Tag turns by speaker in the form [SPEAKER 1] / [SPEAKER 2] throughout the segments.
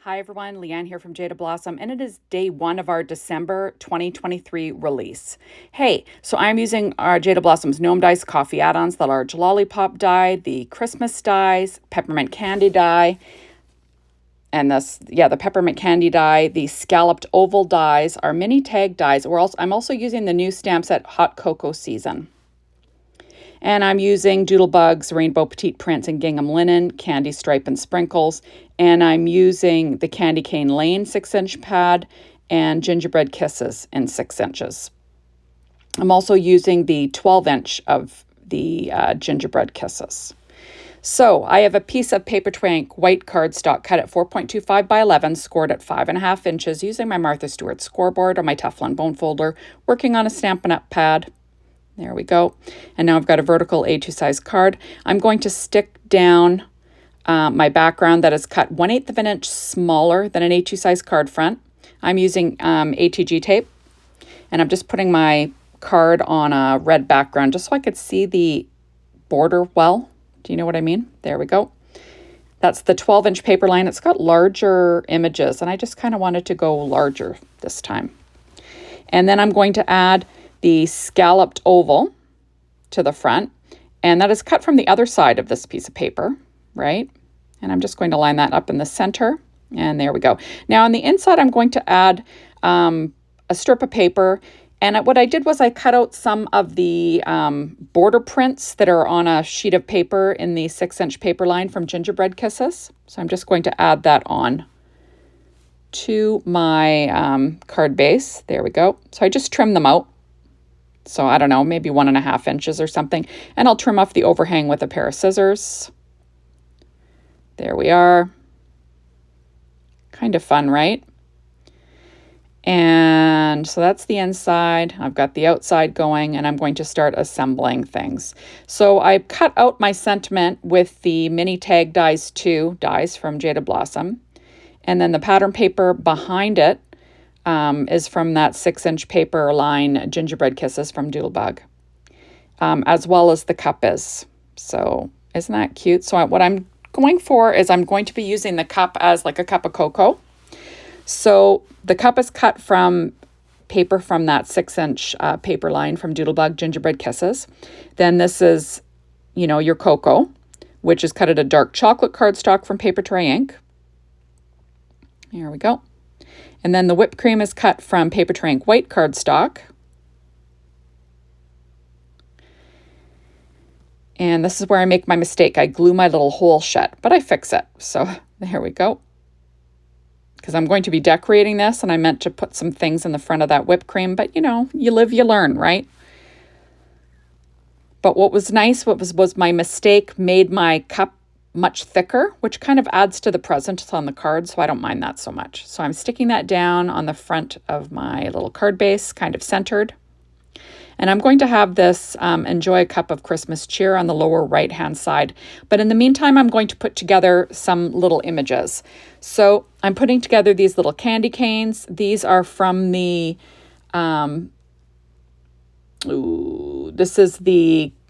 [SPEAKER 1] Hi everyone, Leanne here from Jaded Blossom, and it is day one of our December 2023 release. Hey, so I'm using our Jaded Blossom's Gnome dies, Coffee Add Ons, the Large Lollipop die, the Christmas dies, Peppermint Candy die, and the Peppermint Candy die, the Scallop Oval dies, our mini tag dies. I'm also using the new stamp set Hot Cocoa Season. And I'm using Doodlebugs, Rainbow Petite Prints, and Gingham Linen, Candy Stripe and Sprinkles. And I'm using the Candy Cane Lane 6-inch pad and Gingerbread Kisses in 6 inches. I'm also using the 12-inch of the Gingerbread Kisses. So I have a piece of Paper Twank white cardstock cut at 4.25 by 11, scored at 5.5 inches, using my Martha Stewart scoreboard or my Teflon bone folder, working on a Stampin' Up! Pad. There we go. And now I've got a vertical A2 size card. I'm going to stick down my background that is cut 1/8 of an inch smaller than an A2 size card front. I'm using ATG tape, and I'm just putting my card on a red background just so I could see the border well. Do you know what I mean? There we go. That's the 12-inch paper line. It's got larger images, and I just kind of wanted to go larger this time. And then I'm going to add the scalloped oval to the front, and that is cut from the other side of this piece of paper, right? And I'm just going to line that up in the center, and there we go. Now on the inside, I'm going to add a strip of paper, and what I did was I cut out some of the border prints that are on a sheet of paper in the 6-inch paper line from Gingerbread Kisses. So I'm just going to add that on to my card base. There we go. So I just trim them out. So I don't know, maybe 1.5 inches or something. And I'll trim off the overhang with a pair of scissors. There we are. Kind of fun, right? And so that's the inside. I've got the outside going, and I'm going to start assembling things. So I cut out my sentiment with the mini tag dies 2 dies from Jaded Blossom. And then the pattern paper behind it is from that 6-inch paper line Gingerbread Kisses from Doodlebug, as well as the cup is. So isn't that cute? So what I'm going for is I'm going to be using the cup as like a cup of cocoa. So the cup is cut from paper from that 6-inch paper line from Doodlebug Gingerbread Kisses. Then this is, your cocoa, which is cut at a dark chocolate cardstock from Paper Tray Ink. Here we go. And then the whipped cream is cut from Paper Tray Ink white cardstock. And this is where I make my mistake. I glue my little hole shut, but I fix it. So there we go. Because I'm going to be decorating this, and I meant to put some things in the front of that whipped cream, but you live, you learn, right? But what was nice, was my mistake made my cup much thicker, which kind of adds to the presence on the card, so I don't mind that so much. So I'm sticking that down on the front of my little card base, kind of centered. And I'm going to have this Enjoy a Cup of Christmas Cheer on the lower right-hand side. But in the meantime, I'm going to put together some little images. So I'm putting together these little candy canes. These are from the, this is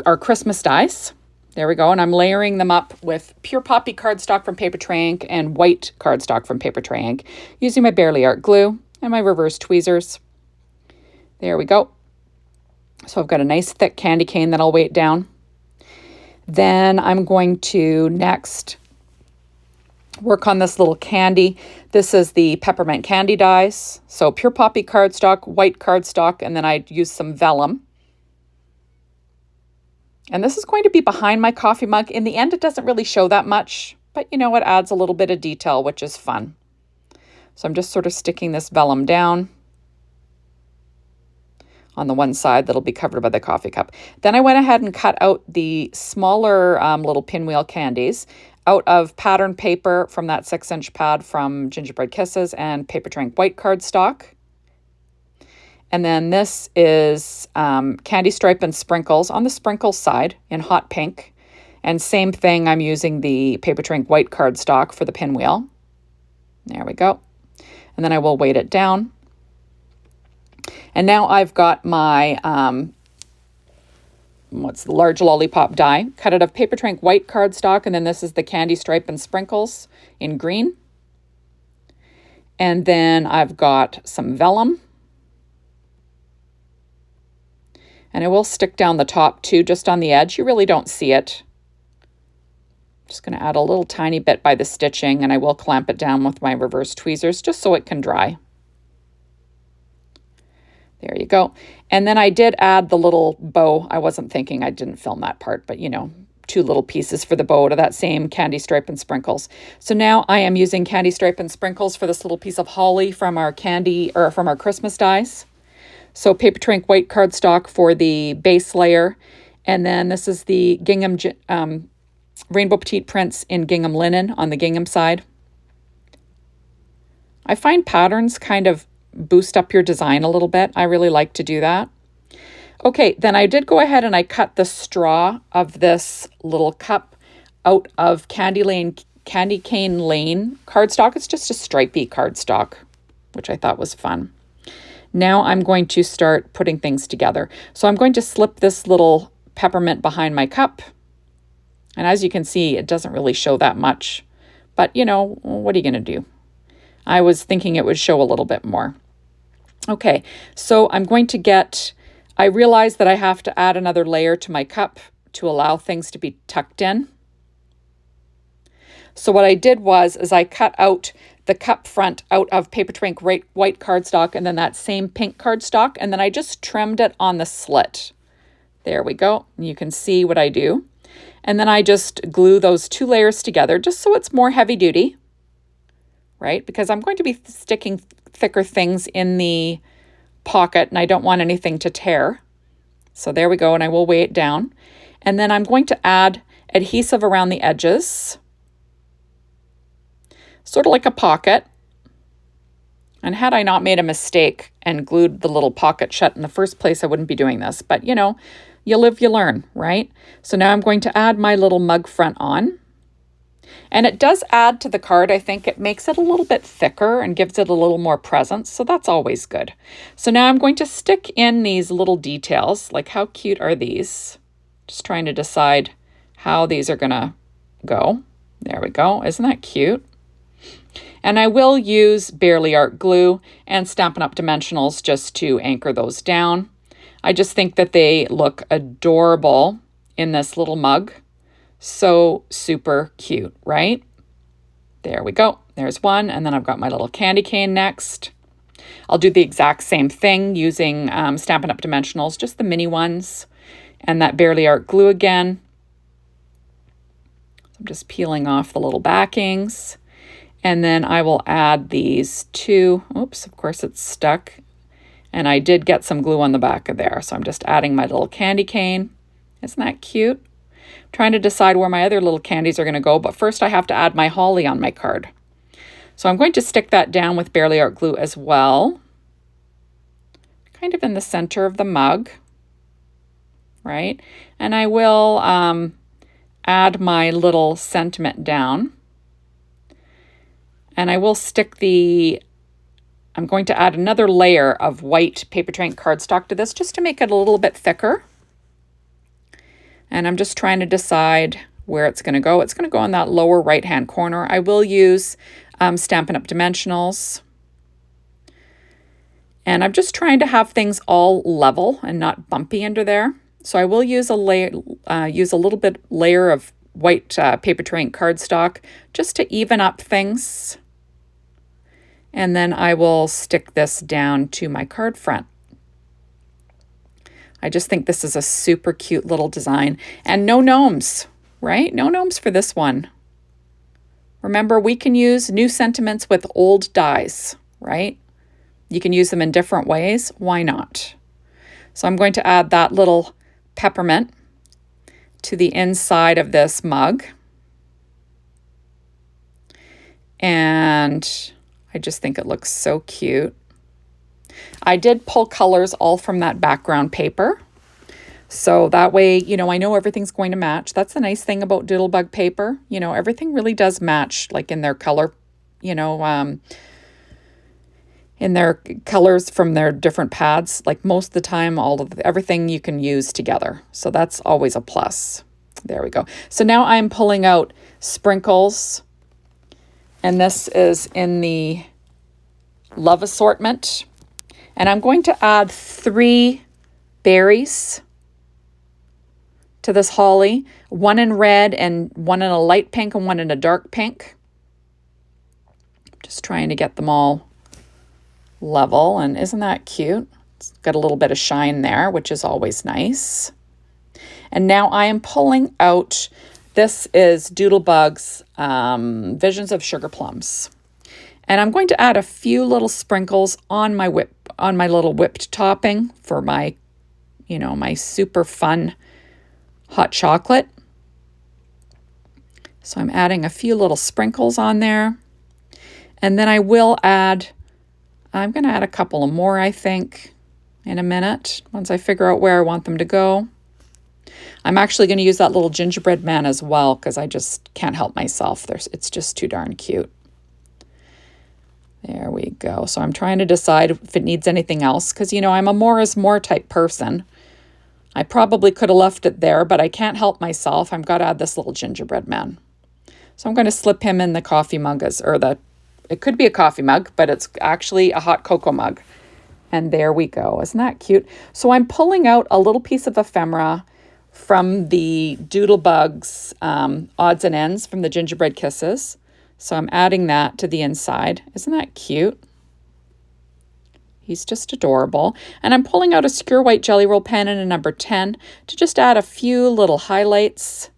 [SPEAKER 1] our Christmas dies. There we go, and I'm layering them up with pure poppy cardstock from Paper Tray Ink and white cardstock from Paper Tray Ink, using my Barely Art glue and my reverse tweezers. There we go. So I've got a nice thick candy cane that I'll weight down. Then I'm going to next work on this little candy. This is the Peppermint Candy dies. So pure poppy cardstock, white cardstock, and then I use some vellum. And this is going to be behind my coffee mug. In the end, it doesn't really show that much, but it adds a little bit of detail, which is fun. So I'm just sort of sticking this vellum down on the one side that'll be covered by the coffee cup. Then I went ahead and cut out the smaller little pinwheel candies out of pattern paper from that 6-inch pad from Gingerbread Kisses and Paper Tray Ink white cardstock. And then this is Candy Stripe and Sprinkles on the sprinkles side in hot pink. And same thing, I'm using the Paper Tray Ink white cardstock for the pinwheel. There we go. And then I will weight it down. And now I've got my, the Large Lollipop die, cut out of Paper Tray Ink white cardstock. And then this is the Candy Stripe and Sprinkles in green. And then I've got some vellum. And I will stick down the top too, just on the edge. You really don't see it. Just going to add a little tiny bit by the stitching, and I will clamp it down with my reverse tweezers just so it can dry. There you go. And then I did add the little bow. I wasn't thinking, I didn't film that part, but you know, 2 little pieces for the bow to that same candy stripe and sprinkles. So now I am using candy stripe and sprinkles for this little piece of holly from our from our Christmas dies. So paper twink white cardstock for the base layer. And then this is the gingham Rainbow Petite Prints in gingham linen on the gingham side. I find patterns kind of boost up your design a little bit. I really like to do that. Okay, then I did go ahead and I cut the straw of this little cup out of Candy Cane Lane cardstock. It's just a stripy cardstock, which I thought was fun. Now I'm going to start putting things together. So I'm going to slip this little peppermint behind my cup. And as you can see, it doesn't really show that much. But, you know, what are you going to do? I was thinking it would show a little bit more. Okay, so I'm going to I realized that I have to add another layer to my cup to allow things to be tucked in. So what I did is I cut out the cup front out of paper twink white cardstock and then that same pink cardstock, and then I just trimmed it on the slit. There we go. You can see what I do. And then I just glue those 2 layers together just so it's more heavy duty, right? Because I'm going to be sticking thicker things in the pocket and I don't want anything to tear. So there we go, and I will weigh it down. And then I'm going to add adhesive around the edges, sort of like a pocket. And had I not made a mistake and glued the little pocket shut in the first place, I wouldn't be doing this. But you know, you live, you learn, right? So now I'm going to add my little mug front on. And it does add to the card. I think it makes it a little bit thicker and gives it a little more presence. So that's always good. So now I'm going to stick in these little details. Like, how cute are these? Just trying to decide how these are going to go. There we go. Isn't that cute? And I will use Barely Art glue and Stampin' Up! Dimensionals just to anchor those down. I just think that they look adorable in this little mug. So super cute, right? There we go. There's one. And then I've got my little candy cane next. I'll do the exact same thing using Stampin' Up! Dimensionals, just the mini ones. And that Barely Art glue again. So I'm just peeling off the little backings. And then I will add these 2. Oops, of course it's stuck. And I did get some glue on the back of there. So I'm just adding my little candy cane. Isn't that cute? I'm trying to decide where my other little candies are going to go. But first I have to add my holly on my card. So I'm going to stick that down with Barely Art glue as well. Kind of in the center of the mug. Right? And I will add my little sentiment down. And I will stick I'm going to add another layer of white paper twink cardstock to this just to make it a little bit thicker. And I'm just trying to decide where it's going to go. It's going to go in that lower right-hand corner. I will use Stampin' Up! Dimensionals. And I'm just trying to have things all level and not bumpy under there. So I will use a little bit layer of white paper twink cardstock just to even up things. And then I will stick this down to my card front. I just think this is a super cute little design. And no gnomes, right? No gnomes for this one. Remember, we can use new sentiments with old dies, right? You can use them in different ways. Why not? So I'm going to add that little peppermint to the inside of this mug. And I just think it looks so cute. I did pull colors all from that background paper. So that way, you know, I know everything's going to match. That's the nice thing about Doodlebug paper. You know, everything really does match, like in their color, you know, in their colors from their different pads. Like most of the time, everything you can use together. So that's always a plus. There we go. So now I'm pulling out sprinkles. And this is in the Love assortment. And I'm going to add 3 berries to this holly, one in red and one in a light pink and one in a dark pink. Just trying to get them all level, and isn't that cute? It's got a little bit of shine there, which is always nice. And now I am pulling out, this is Doodlebug's Visions of Sugar Plums. And I'm going to add a few little sprinkles on my little whipped topping for my, my super fun hot chocolate. So I'm adding a few little sprinkles on there. And then I will add, I'm going to add a couple of more, I think, in a minute, once I figure out where I want them to go. I'm actually going to use that little gingerbread man as well, because I just can't help myself. It's just too darn cute. There we go. So I'm trying to decide if it needs anything else, because, I'm a more is more type person. I probably could have left it there, but I can't help myself. I've got to add this little gingerbread man. So I'm going to slip him in the coffee mug, it could be a coffee mug, but it's actually a hot cocoa mug. And there we go. Isn't that cute? So I'm pulling out a little piece of ephemera from the Doodlebug's odds and ends from the Gingerbread Kisses. So I'm adding that to the inside. Isn't that cute? He's just adorable. And I'm pulling out a Secure White Jelly Roll pen in a number 10 to just add a few little highlights.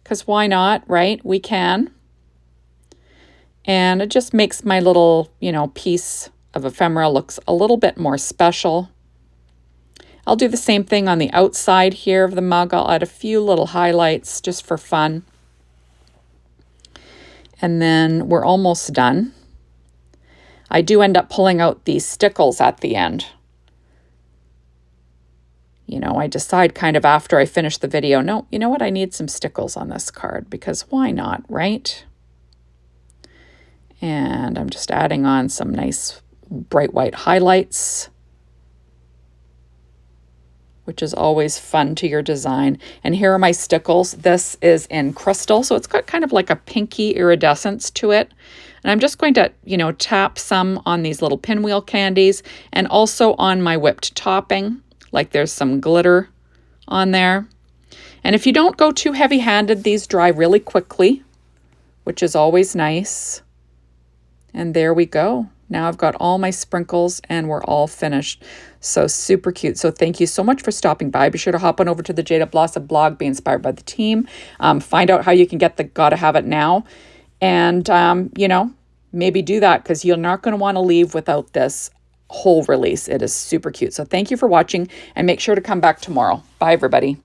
[SPEAKER 1] Because why not, right? We can. And it just makes my little, piece of ephemera looks a little bit more special. I'll do the same thing on the outside here of the mug. I'll add a few little highlights just for fun. And then we're almost done. I do end up pulling out these stickles at the end. I decide kind of after I finish the video, no, you know what? I need some stickles on this card, because why not, right? And I'm just adding on some nice bright white highlights, which is always fun to your design. And here are my stickles. This is in crystal, so it's got kind of like a pinky iridescence to it. And I'm just going to, tap some on these little pinwheel candies and also on my whipped topping, like there's some glitter on there. And if you don't go too heavy-handed, these dry really quickly, which is always nice. And there we go. Now I've got all my sprinkles and we're all finished. So super cute. So thank you so much for stopping by. Be sure to hop on over to the Jaded Blossom blog, be inspired by the team. Find out how you can get the Gotta Have It Now. And, maybe do that, because you're not going to want to leave without this whole release. It is super cute. So thank you for watching, and make sure to come back tomorrow. Bye, everybody.